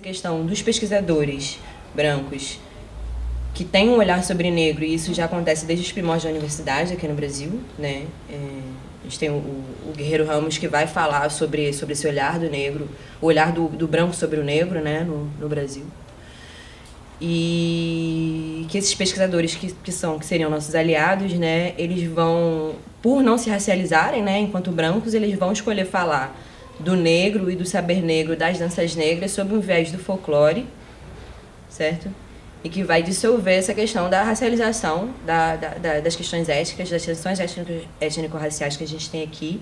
questão dos pesquisadores brancos que têm um olhar sobre negro, e isso já acontece desde os primórdios da universidade aqui no Brasil, né? A gente tem o Guerreiro Ramos, que vai falar sobre esse olhar do negro, o olhar do branco sobre o negro, né, no Brasil. E que esses pesquisadores que seriam nossos aliados, né, eles vão, por não se racializarem, né, enquanto brancos, eles vão escolher falar do negro e do saber negro, das danças negras, sob um viés do folclore, certo? E que vai dissolver essa questão da racialização, das questões étnicas, das tensões étnico-raciais que a gente tem aqui,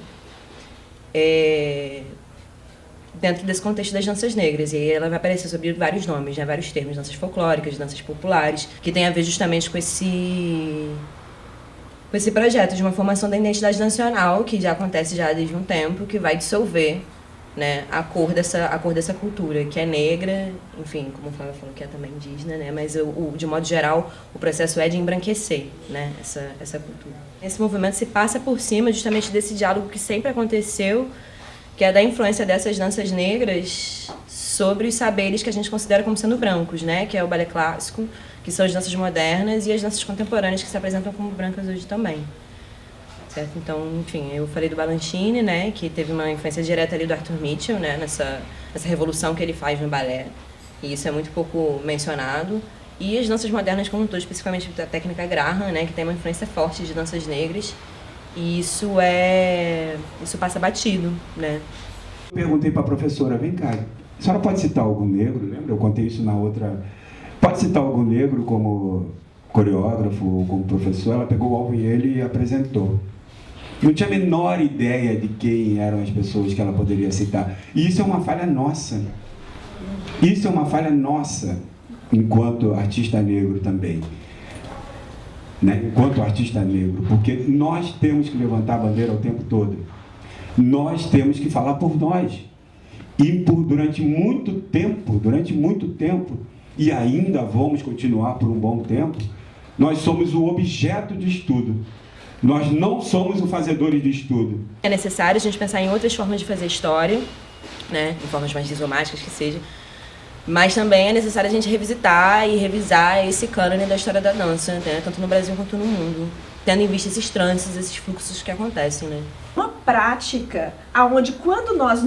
dentro desse contexto das danças negras. E aí ela vai aparecer sob vários nomes, né, vários termos, danças folclóricas, danças populares, que tem a ver justamente com esse projeto de uma formação da identidade nacional, que já acontece já desde um tempo, que vai dissolver, né, a cor dessa cultura, que é negra, enfim, como o Flávio falou, que é também indígena, né, mas de modo geral o processo é de embranquecer, né, essa cultura. Esse movimento se passa por cima justamente desse diálogo que sempre aconteceu, que é da influência dessas danças negras sobre os saberes que a gente considera como sendo brancos, né, que é o balé clássico, que são as danças modernas, e as danças contemporâneas que se apresentam como brancas hoje também. Certo? Então, enfim, eu falei do Balanchine, né, que teve uma influência direta ali do Arthur Mitchell, né, nessa revolução que ele faz no balé, e isso é muito pouco mencionado. E as danças modernas como um todo, especificamente a técnica Graham, né, que tem uma influência forte de danças negras, e isso passa batido, né. Eu perguntei para a professora, vem cá, a senhora pode citar algum negro, lembra? Eu contei isso na outra... Pode citar algum negro como coreógrafo ou como professor? Ela pegou o alvo e ele e apresentou. Não tinha a menor ideia de quem eram as pessoas que ela poderia citar. E isso é uma falha nossa. Isso é uma falha nossa, enquanto artista negro também. Né? Enquanto artista negro. Porque nós temos que levantar a bandeira o tempo todo. Nós temos que falar por nós. E durante muito tempo, e ainda vamos continuar por um bom tempo, nós somos o objeto de estudo. Nós não somos os fazedores de estudo. É necessário a gente pensar em outras formas de fazer história, né, em formas mais rizomáticas que seja, mas também é necessário a gente revisitar e revisar esse cânone da história da dança, né, tanto no Brasil quanto no mundo, tendo em vista esses trânsitos, esses fluxos que acontecem, né. Uma prática onde, quando nós,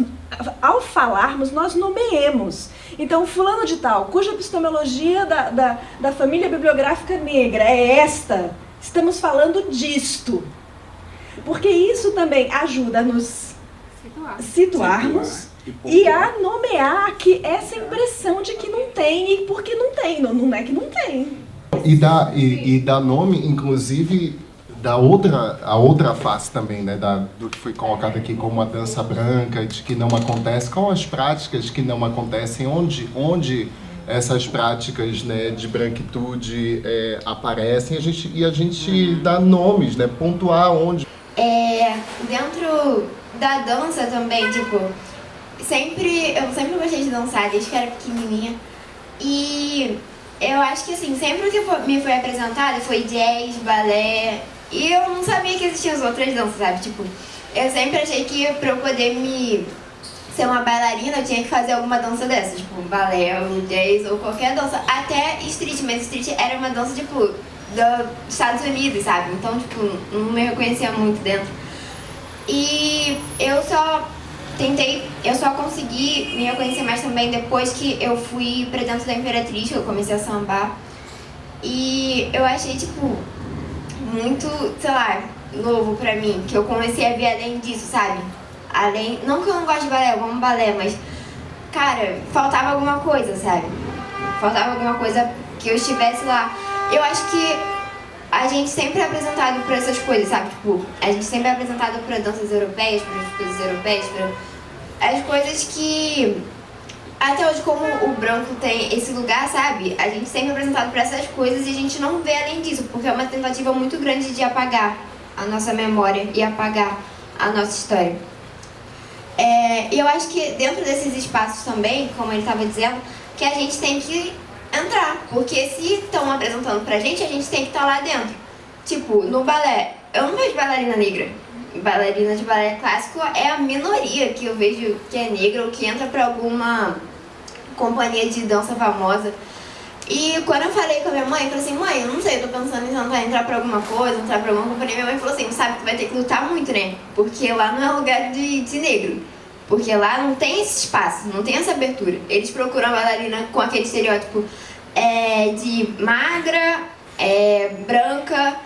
ao falarmos, nós nomeemos. Então, fulano de tal, cuja epistemologia da família bibliográfica negra é esta, estamos falando disto. Porque isso também ajuda a nos situarmos e a nomear aqui essa impressão de que não tem, e porque não tem, não é que não tem. E dá nome, inclusive, a outra face também, né, do que foi colocado aqui como a dança branca, de que não acontece, com as práticas que não acontecem, onde essas práticas, né, de branquitude aparecem, a gente dá nomes, né, pontuar onde. Dentro da dança também, tipo, eu sempre gostei de dançar desde que era pequenininha, e eu acho que assim, sempre o que me foi apresentado foi jazz, balé, e eu não sabia que existiam as outras danças, sabe? Tipo, eu sempre achei que pra eu poder ser uma bailarina eu tinha que fazer alguma dança dessa, tipo balé, ou jazz, ou qualquer dança, até street, mas street era uma dança, tipo, dos Estados Unidos, sabe? Então, tipo, não me reconhecia muito dentro. E eu só consegui me reconhecer mais também depois que eu fui pra dentro da Imperatriz, que eu comecei a sambar. E eu achei, tipo, muito, sei lá, novo pra mim, que eu comecei a ver além disso, sabe? Não que eu não goste de balé, eu amo balé, mas, cara, faltava alguma coisa, sabe? Faltava alguma coisa que eu estivesse lá. Eu acho que a gente sempre é apresentado por essas coisas, sabe? Tipo, a gente sempre é apresentado por danças europeias, por as coisas europeias, por as coisas que... Até hoje, como o branco tem esse lugar, sabe? A gente sempre é apresentado por essas coisas e a gente não vê além disso, porque é uma tentativa muito grande de apagar a nossa memória e apagar a nossa história. E eu acho que dentro desses espaços também, como ele estava dizendo, que a gente tem que entrar, porque se estão apresentando pra gente, a gente tem que estar lá dentro. Tipo, no balé, eu não vejo bailarina negra. Bailarina de balé clássico é a minoria que eu vejo que é negra ou que entra pra alguma companhia de dança famosa. E quando eu falei com a minha mãe, eu falei assim, mãe, eu não sei, eu tô pensando em entrar pra alguma coisa, entrar pra alguma companhia. Minha mãe falou assim, sabe, tu vai ter que lutar muito, né? Porque lá não é lugar de negro. Porque lá não tem esse espaço, não tem essa abertura. Eles procuram a bailarina com aquele estereótipo de magra, branca,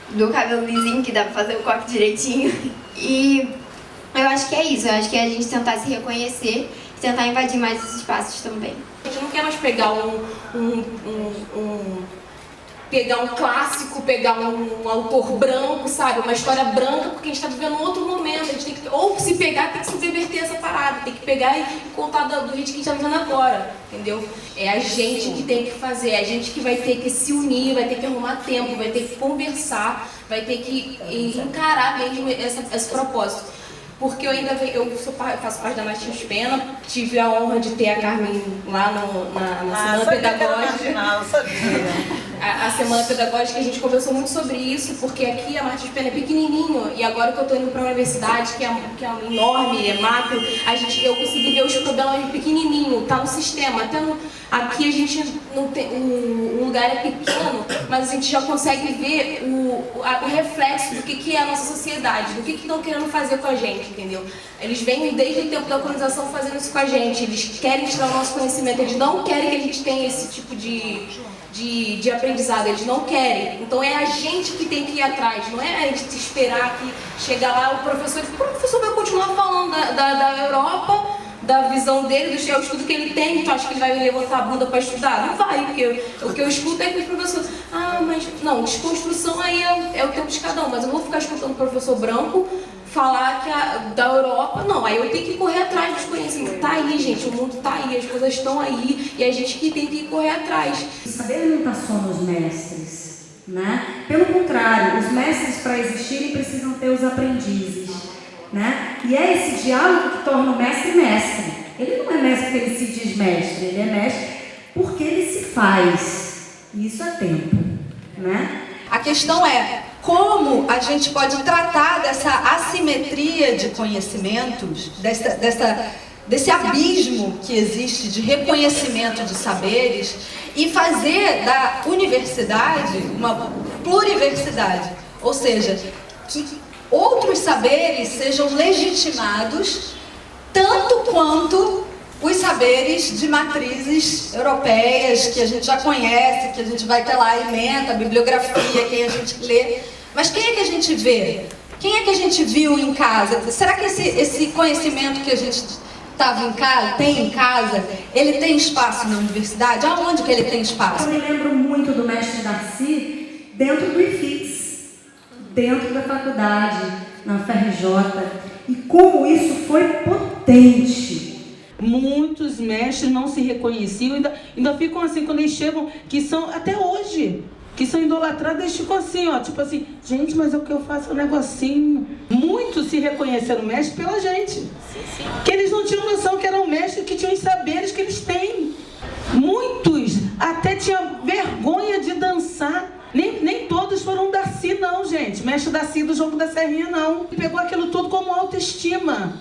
do cabelo lisinho, que dá pra fazer o coque direitinho. E eu acho que é isso, eu acho que é a gente tentar se reconhecer e tentar invadir mais esses espaços também. A gente não quer mais pegar pegar um clássico, pegar um autor branco, sabe? Uma história branca, porque a gente está vivendo um outro momento. A gente tem que, ou se pegar, tem que subverter essa parada, tem que pegar e contar do jeito que a gente está vivendo agora, entendeu? É a gente que tem que fazer, é a gente que vai ter que se unir, vai ter que arrumar tempo, vai ter que conversar, vai ter que encarar mesmo esse propósito. Porque eu faço parte da Martins Pena, tive a honra de ter a Carmen lá na Semana Pedagógica. A Semana Pedagógica, a gente conversou muito sobre isso, porque aqui a Martins Pena é pequenininho, e agora que eu estou indo para a universidade, que é enorme, é macro, eu consegui ver os problemas pequenininho, tá no sistema. Aqui a gente não tem, o lugar é pequeno, mas a gente já consegue ver o reflexo do que é a nossa sociedade, do que estão querendo fazer com a gente, entendeu? Eles vêm desde o tempo da colonização fazendo isso com a gente, eles querem tirar o nosso conhecimento, eles não querem que a gente tenha esse tipo de aprendizado, eles não querem. Então é a gente que tem que ir atrás, não é a gente esperar que chegar lá o professor vai continuar falando da Europa, da visão dele, do estudo que ele tem, então acho que ele vai levantar a bunda para estudar? Não vai, porque o que eu escuto é que os professores, mas não, desconstrução aí é o tempo de cada um, mas eu não vou ficar escutando o professor branco falar que da Europa, não, aí eu tenho que correr atrás dos conhecimentos. Tá aí, gente, o mundo tá aí, as coisas estão aí, e a gente que tem que correr atrás. O saber não está só nos mestres, né? Pelo contrário, os mestres, para existirem, precisam ter os aprendizes, né? E é esse diálogo que torna o mestre mestre. Ele não é mestre porque ele se diz mestre, ele é mestre porque ele se faz. E isso é tempo, né? A questão é como a gente pode tratar dessa assimetria de conhecimentos, desse abismo que existe de reconhecimento de saberes e fazer da universidade uma pluriversidade, ou seja, que outros saberes sejam legitimados tanto quanto os saberes de matrizes europeias que a gente já conhece, que a gente vai ter lá, ementa, a bibliografia, quem a gente lê. Mas quem é que a gente vê? Quem é que a gente viu em casa? Será que esse conhecimento que a gente tem em casa, ele tem espaço na universidade? Aonde que ele tem espaço? Eu me lembro muito do mestre Darcy dentro do IFIX, dentro da faculdade, na FRJ, e como isso foi potente. Muitos mestres não se reconheciam, ainda ficam assim, quando eles chegam, que são, até hoje, que são idolatrados, eles ficam assim, ó, tipo assim, gente, mas o que eu faço é um negocinho. Muitos se reconheceram mestres pela gente. Que eles não tinham noção que eram mestres, que tinham os saberes que eles têm. Muitos até tinham vergonha de dançar. Nem todos foram Darcy, não, gente. Mestre Darcy do Jogo da Serrinha, não. Ele pegou aquilo tudo como autoestima.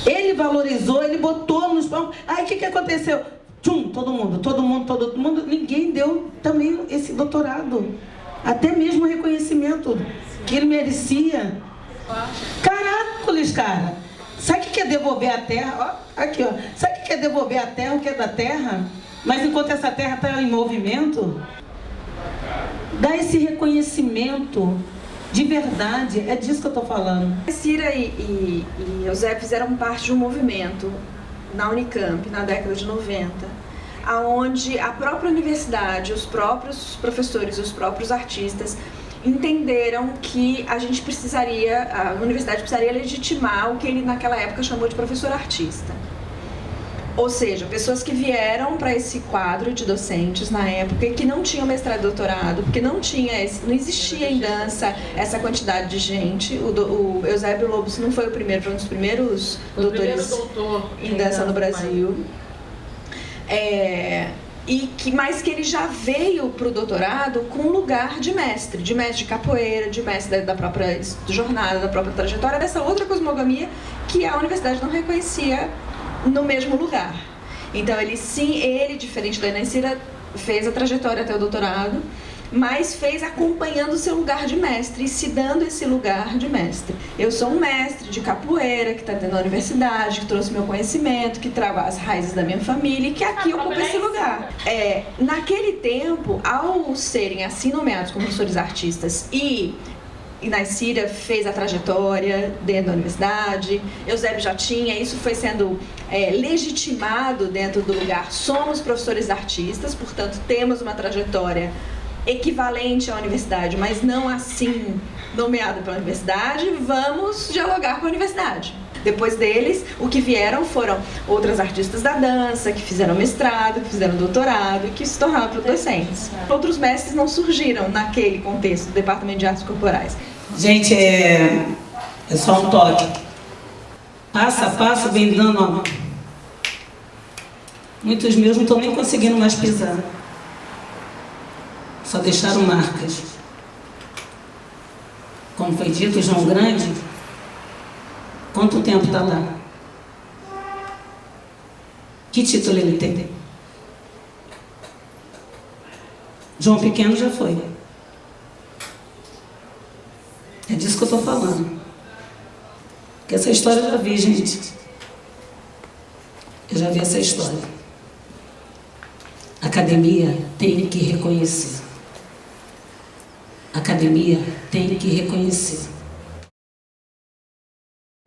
Ele valorizou, ele botou nos palcos. Aí o que aconteceu? Todo mundo. Ninguém deu também esse doutorado. Até mesmo o reconhecimento que ele merecia. Caracoles, cara. Sabe o que é devolver a terra? Ó, aqui, ó. Sabe o que é devolver a terra, o que é da terra? Mas enquanto essa terra está em movimento, dá esse reconhecimento de verdade. É disso que eu estou falando. Cira e Eusébio fizeram parte de um movimento na Unicamp, na década de 90, onde a própria universidade, os próprios professores, os próprios artistas entenderam que a universidade precisaria legitimar o que ele naquela época chamou de professor artista. Ou seja, pessoas que vieram para esse quadro de docentes na época e que não tinham mestrado e doutorado, porque não existia em dança essa quantidade de gente. O Eusébio Lobo não foi o primeiro, foi um dos primeiros doutores em dança no Brasil. Mas que ele já veio para o doutorado com lugar de mestre de capoeira, de mestre da própria jornada, da própria trajetória, dessa outra cosmogonia que a universidade não reconhecia no mesmo lugar. Então ele, diferente da Inaicira, fez a trajetória até o doutorado, mas fez acompanhando o seu lugar de mestre e se dando esse lugar de mestre. Eu sou um mestre de capoeira, que está dentro da universidade, que trouxe meu conhecimento, que traga as raízes da minha família e que aqui ocupa esse lugar. Naquele tempo, ao serem assim nomeados como professores artistas e Inaicira fez a trajetória dentro da universidade, Eusébio já tinha, isso foi sendo legitimado dentro do lugar. Somos professores artistas, portanto temos uma trajetória equivalente à universidade, mas não assim nomeada pela universidade, vamos dialogar com a universidade. Depois deles, o que vieram foram outras artistas da dança, que fizeram mestrado, que fizeram doutorado e que se tornaram docentes. Outros mestres não surgiram naquele contexto do Departamento de Artes Corporais. Gente, é só um toque. Passo a passo vem dando a mão. Muitos meus não estão nem conseguindo mais pisar. Só deixaram marcas. Como foi dito, João Grande, quanto tempo está lá? Que título ele tem? João Pequeno já foi. É disso que eu estou falando. Porque essa história eu já vi, gente. Eu já vi essa história. A academia tem que reconhecer. A academia tem que reconhecer.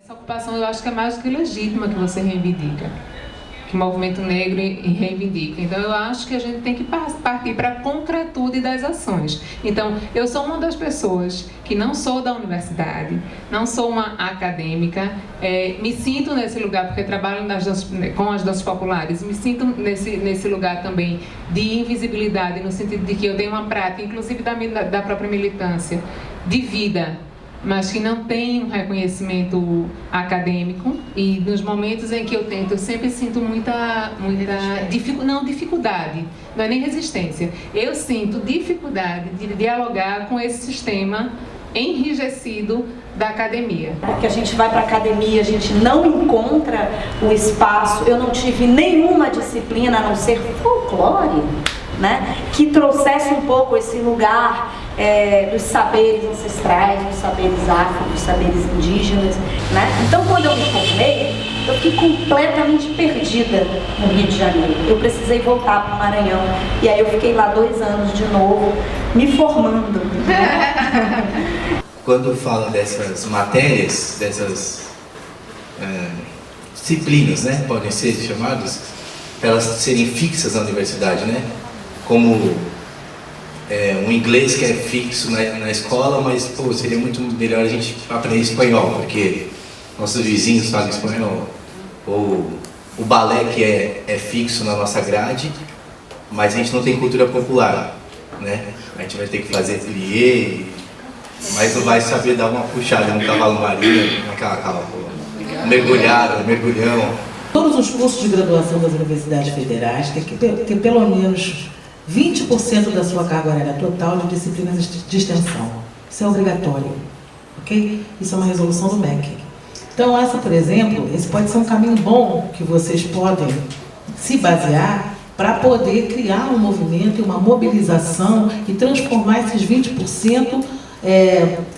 Essa ocupação eu acho que é mais do que legítima que você reivindica, que o movimento negro reivindica. Então eu acho que a gente tem que partir para a concretude das ações. Então eu sou uma das pessoas que não sou da universidade, não sou uma acadêmica, me sinto nesse lugar porque trabalho com as danças populares, me sinto nesse lugar também de invisibilidade, no sentido de que eu tenho uma prática, inclusive da própria militância, de vida, mas que não tem um reconhecimento acadêmico, e nos momentos em que eu tento, eu sempre sinto muita dificuldade, não é nem resistência, eu sinto dificuldade de dialogar com esse sistema enrijecido da academia. Que a gente vai para a academia, a gente não encontra o espaço. Eu não tive nenhuma disciplina, a não ser folclore, né, que trouxesse um pouco esse lugar dos saberes ancestrais, dos saberes afro, dos saberes indígenas, né? Então, quando eu me formei, eu fiquei completamente perdida no Rio de Janeiro. Eu precisei voltar para o Maranhão. E aí eu fiquei lá 2 anos de novo, me formando. Quando fala dessas matérias, dessas disciplinas, né, podem ser chamadas, para elas serem fixas na universidade, né? Como um inglês que é fixo na escola, mas pô, seria muito melhor a gente aprender espanhol, porque nossos vizinhos falam espanhol. Ou o balé que é fixo na nossa grade, mas a gente não tem cultura popular, né? A gente vai ter que fazer plié, mas não vai saber dar uma puxada no cavalo marinho, mergulhão. Todos os cursos de graduação das universidades federais têm que ter pelo menos 20% da sua carga horária total de disciplinas de extensão. Isso é obrigatório, ok? Isso é uma resolução do MEC. Então, por exemplo, esse pode ser um caminho bom que vocês podem se basear para poder criar um movimento e uma mobilização e transformar esses 20%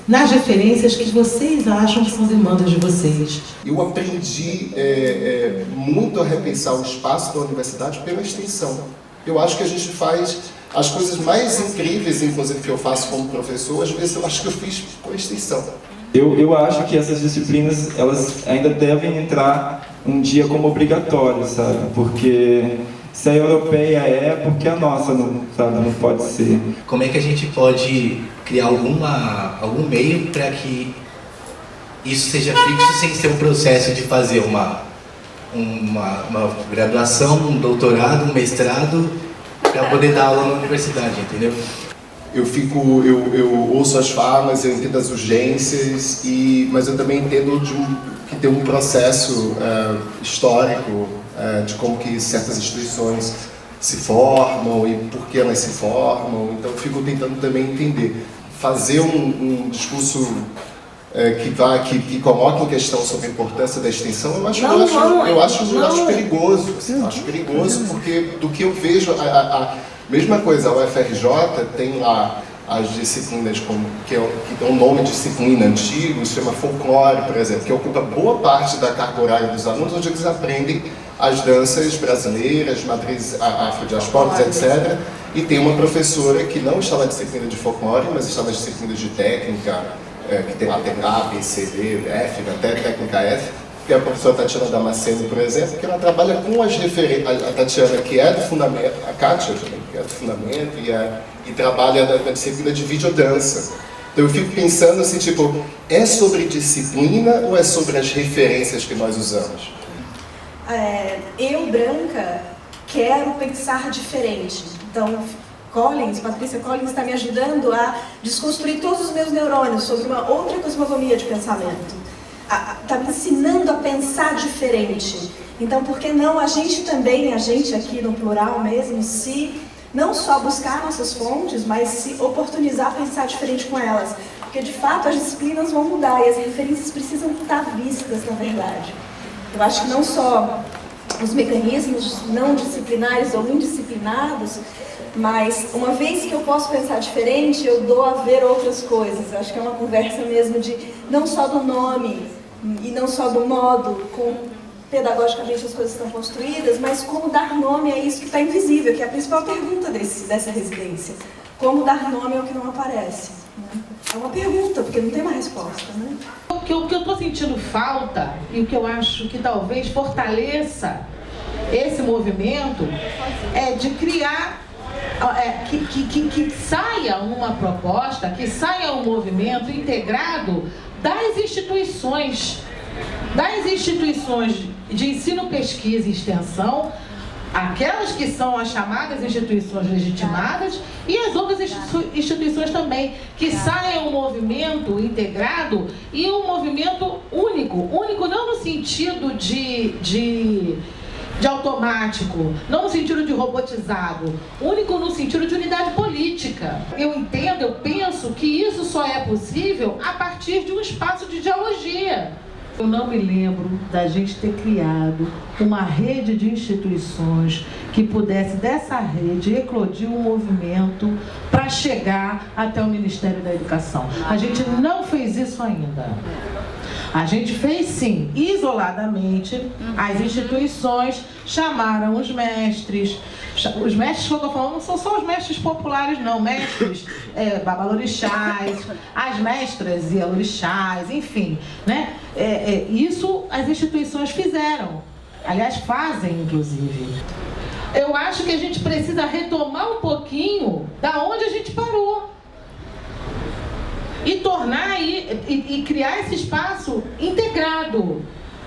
nas referências que vocês acham que são demandas de vocês. Eu aprendi muito a repensar o espaço da universidade pela extensão. Eu acho que a gente faz as coisas mais incríveis, inclusive, que eu faço como professor, às vezes eu acho que eu fiz com a extensão. Eu acho que essas disciplinas, elas ainda devem entrar um dia como obrigatórias, sabe? Porque se a europeia porque a nossa não, sabe? Não pode ser. Como é que a gente pode criar algum meio para que isso seja fixo sem ser um processo de fazer uma graduação, um doutorado, um mestrado, para poder dar aula na universidade, entendeu? Eu ouço as falas, eu entendo as urgências, mas eu também entendo que tem um processo histórico de como que certas instituições se formam e por que elas se formam. Então eu fico tentando também entender. Fazer um discurso que coloca em questão sobre a importância da extensão, eu acho perigoso. Assim, acho perigoso porque do que eu vejo, a mesma coisa, a UFRJ tem lá as disciplinas que tem um nome de disciplina antigo, se chama folclore, por exemplo, que ocupa boa parte da carga horária dos alunos, onde eles aprendem as danças brasileiras, matrizes afrodiaspóricas, etc. E tem uma professora que não está na disciplina de folclore, mas está nas disciplinas de técnica, que tem lá A, B, C, D, F, até técnica F, que é a professora Tatiana Damasceno, por exemplo, que ela trabalha com as referências, a Tatiana, que é do fundamento, a Kátia também, que é do fundamento, e trabalha na disciplina de videodança. Então eu fico pensando assim, tipo, é sobre disciplina ou é sobre as referências que nós usamos? Eu, branca, quero pensar diferente. Então, Patrícia Collins está me ajudando a desconstruir todos os meus neurônios sobre uma outra cosmogonia de pensamento. Está me ensinando a pensar diferente. Então, por que não a gente também, a gente aqui no plural mesmo, se não só buscar nossas fontes, mas se oportunizar a pensar diferente com elas? Porque, de fato, as disciplinas vão mudar e as referências precisam estar vistas, na verdade. Eu acho que não só os mecanismos não disciplinares ou indisciplinados, mas uma vez que eu posso pensar diferente, eu dou a ver outras coisas. Eu acho que é uma conversa mesmo de não só do nome e não só do modo como pedagogicamente as coisas estão construídas, mas como dar nome a isso que está invisível, que é a principal pergunta dessa residência. Como dar nome ao que não aparece? Né? É uma pergunta, porque não tem uma resposta, né? O que eu estou sentindo falta, e o que eu acho que talvez fortaleça esse movimento, é de criar, que saia uma proposta, que saia um movimento integrado das instituições de ensino, pesquisa e extensão, aquelas que são as chamadas instituições legitimadas e as outras instituições também, que saia um movimento integrado e um movimento único não no sentido de automático, não no sentido de robotizado, único no sentido de unidade política. Eu penso que isso só é possível a partir de um espaço de dialogia. Eu não me lembro da gente ter criado uma rede de instituições que pudesse, dessa rede, eclodir um movimento para chegar até o Ministério da Educação. A gente não fez isso ainda. A gente fez sim, isoladamente, as instituições chamaram os mestres que eu estou falando não são só os mestres populares não, mestres babalorixás, as mestras e alorixás, enfim, né? Isso as instituições fizeram, aliás fazem inclusive. Eu acho que a gente precisa retomar um pouquinho da onde a gente parou. E tornar e criar esse espaço integrado.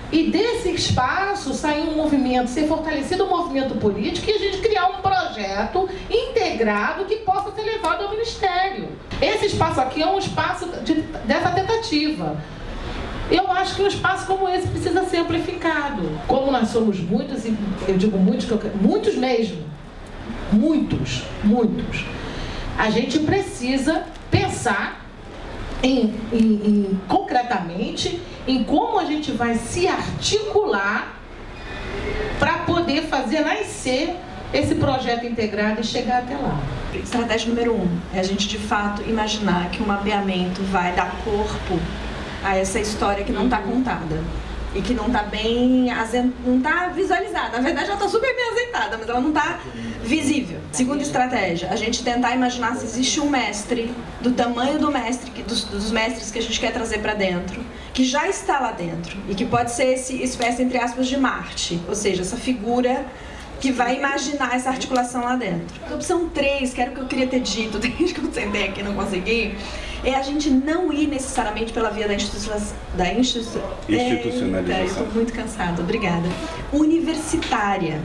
E desse espaço sair um movimento, ser fortalecido um movimento político e a gente criar um projeto integrado que possa ser levado ao Ministério. Esse espaço aqui é um espaço dessa tentativa. Eu acho que um espaço como esse precisa ser amplificado. Como nós somos muitos, e eu digo muitos mesmo, muitos, a gente precisa pensar concretamente em como a gente vai se articular para poder fazer nascer esse projeto integrado e chegar até lá. Estratégia número 1 é a gente de fato imaginar que o mapeamento vai dar corpo a essa história que não está contada e que não está bem, não está visualizada. Na verdade, ela está super bem azeitada, mas ela não está visível. Segunda estratégia, a gente tentar imaginar se existe um mestre, do tamanho do mestre, dos mestres que a gente quer trazer para dentro, que já está lá dentro e que pode ser esse espécie, entre aspas, de Marte, ou seja, essa figura que vai imaginar essa articulação lá dentro. Opção 3, que era o que eu queria ter dito, desde que eu sentei aqui e não consegui, é a gente não ir necessariamente pela via da institucionalização. Eu estou muito cansada, obrigada. Universitária,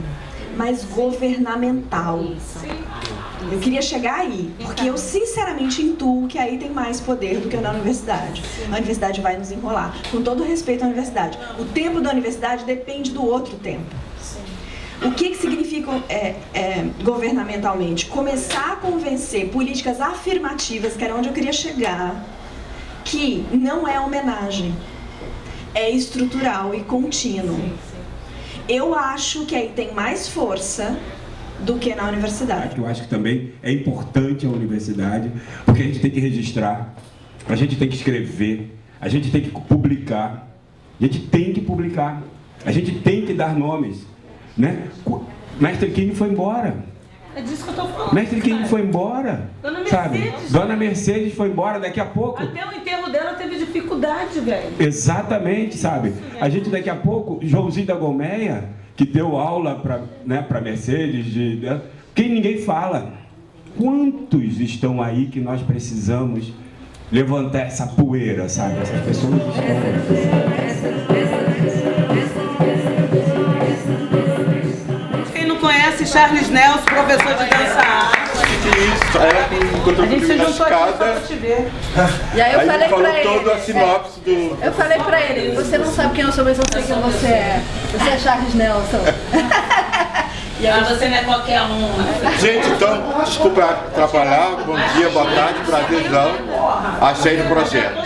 mas governamental. Eu queria chegar aí, porque eu sinceramente intuo que aí tem mais poder do que na universidade. A universidade vai nos enrolar, com todo respeito à universidade. O tempo da universidade depende do outro tempo. O que significa governamentalmente? Começar a convencer políticas afirmativas, que era onde eu queria chegar, aqui não é homenagem, é estrutural e contínuo. Eu acho que aí tem mais força do que na universidade. Eu acho que também é importante a universidade, porque a gente tem que registrar, a gente tem que escrever, a gente tem que publicar, a gente tem que publicar, a gente tem que dar nomes, né? Mestre King foi embora. É disso que eu tô falando. Mestre King foi embora. Dona Mercedes. Sabe? Dona Mercedes foi embora daqui a pouco. Até o enterro dela teve dificuldade, velho. Exatamente, sabe? A gente daqui a pouco, Joãozinho da Gomeia, que deu aula para Mercedes, quem ninguém fala. Quantos estão aí que nós precisamos levantar essa poeira, sabe? Essas pessoas Quem não conhece Charles Nelson, professor de dança arte. A gente se juntou aqui pra te ver. E aí eu falei pra ele. Toda a sinopse do... Eu falei pra ele, você não sabe quem eu sou, mas eu sei quem você é. Você é Charles Nelson. E aí você não é qualquer um. Gente, então, desculpa atrapalhar. Bom dia, boa tarde, prazerzão. Achei no projeto.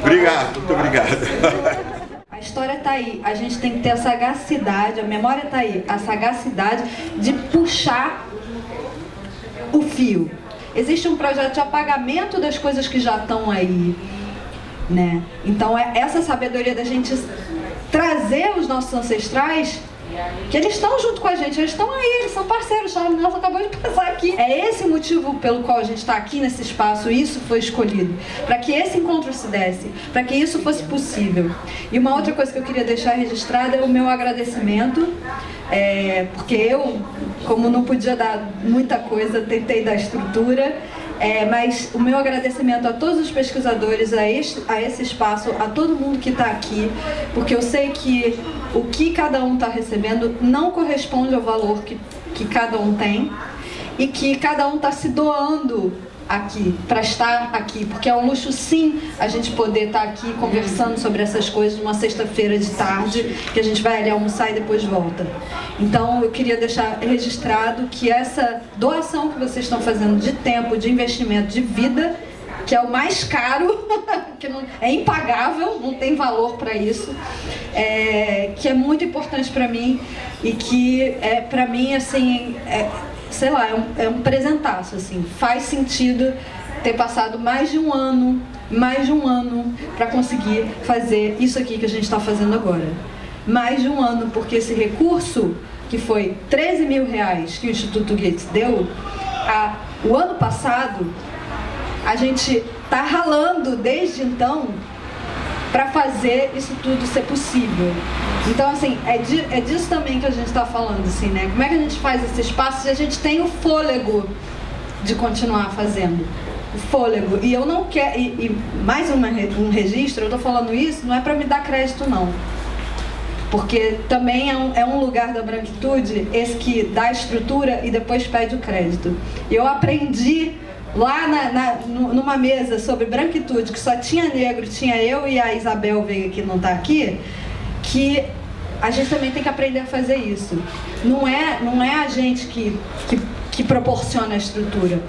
Obrigado, muito obrigado. A história está aí, a gente tem que ter a sagacidade, a memória está aí, a sagacidade de puxar o fio. Existe um projeto de apagamento das coisas que já estão aí, né? Então é essa sabedoria da gente trazer os nossos ancestrais, que eles estão junto com a gente, eles estão aí, eles são parceiros, o Nelson acabou de passar aqui. É esse motivo pelo qual a gente está aqui nesse espaço, isso foi escolhido, para que esse encontro se desse, para que isso fosse possível. E uma outra coisa que eu queria deixar registrada é o meu agradecimento, porque eu, como não podia dar muita coisa, tentei dar estrutura, mas o meu agradecimento a todos os pesquisadores, a esse espaço, a todo mundo que está aqui, porque eu sei que o que cada um está recebendo não corresponde ao valor que cada um tem e que cada um está se doando aqui, para estar aqui, porque é um luxo sim a gente poder estar aqui conversando sobre essas coisas numa sexta-feira de tarde, que a gente vai ali almoçar e depois volta. Então eu queria deixar registrado que essa doação que vocês estão fazendo de tempo, de investimento, de vida, que é o mais caro, que é impagável, não tem valor para isso, que é muito importante para mim e que para mim assim sei lá, é um presentaço, assim. Faz sentido ter passado mais de um ano para conseguir fazer isso aqui que a gente está fazendo agora. Mais de um ano, porque esse recurso, que foi 13 mil reais que o Instituto Gates deu, o ano passado, a gente está ralando desde então para fazer isso tudo ser possível. Então, assim, é disso também que a gente está falando, assim, né? Como é que a gente faz esse espaço se a gente tem o fôlego de continuar fazendo? O fôlego. E eu não quero... E mais um registro, eu estou falando isso, não é para me dar crédito, não. Porque também é um lugar da branquitude, esse que dá estrutura e depois pede o crédito. Eu aprendi lá numa mesa sobre branquitude, que só tinha negro, tinha eu e a Isabel Veiga, que não está aqui, que a gente também tem que aprender a fazer isso. Não é a gente que proporciona a estrutura.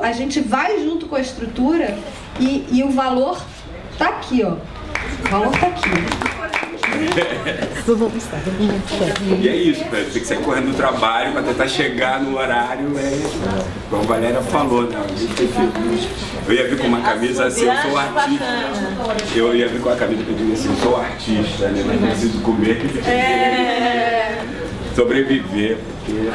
A gente vai junto com a estrutura e o valor está aqui, ó. O valor está aqui. E é isso, tem que sair correndo do trabalho para tentar chegar no horário, como a Valéria falou, né? Eu ia vir com uma camisa assim, eu sou artista. Eu ia vir com a camisa que eu digo assim, eu sou artista, né? Mas preciso comer, sobreviver, porque...